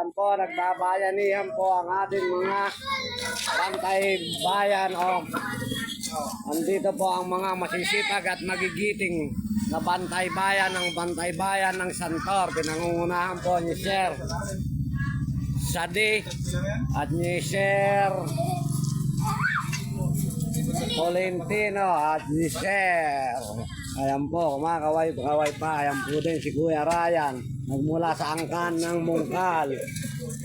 Ayan po, nagbabayanihan po ang ating mga bantay bayan. Andito po ang mga masisipag at magigiting na bantay bayan ng Santor. Pinangungunahan po ni Sir Sadi at ni Sir Tolentino at ni Sir. Ayan po, kumakaway pa. Ayan po din si Kuya Ryan, nagmula sa angkan ng Mungkal.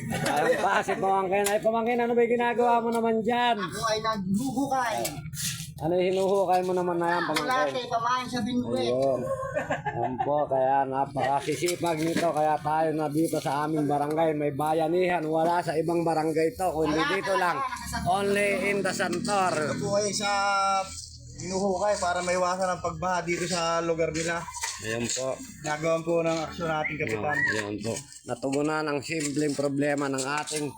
Ayan pa si Pamangkin. Ay Pamangkin, ano ba ginagawa mo naman dyan? Ako ay naghuhukay. Ano yung hinuhukay mo naman na yan, Pamangkin? Latte, pamain sa bingwe. Ayun. Ayan po, kaya napakasisipag nito. Kaya tayo na dito sa aming barangay. May bayanihan. Wala sa ibang barangay to. Kundi dito lang. Only in the Santor. Po ay sa hinuhukay para maiwasan ang pagbaha dito sa lugar nila. Ayan po. Nagawan po ng aksyon nating kapitan. Ayan po. Natugunan ang simpleng problema ng ating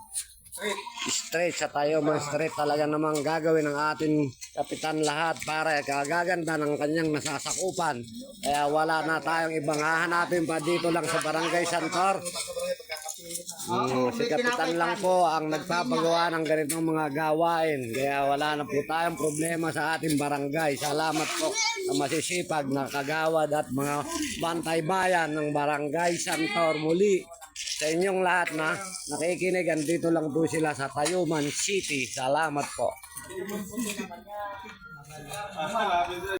street sa tayo. Mga street talaga namang gagawin ng ating kapitan lahat para kagaganda ng kanyang nasasakupan. Kaya wala na tayong ibang hahanapin pa dito lang sa Barangay Santor. Si kapitan lang po ang nagpapagawa ng ganitong mga gawain. Kaya wala na po tayong problema sa ating barangay. Salamat po sa masisipag na kagawad at mga bantay bayan ng Barangay Santor. Muli sa inyong lahat na nakikinig, andito lang po sila sa Tayuman City. Salamat po.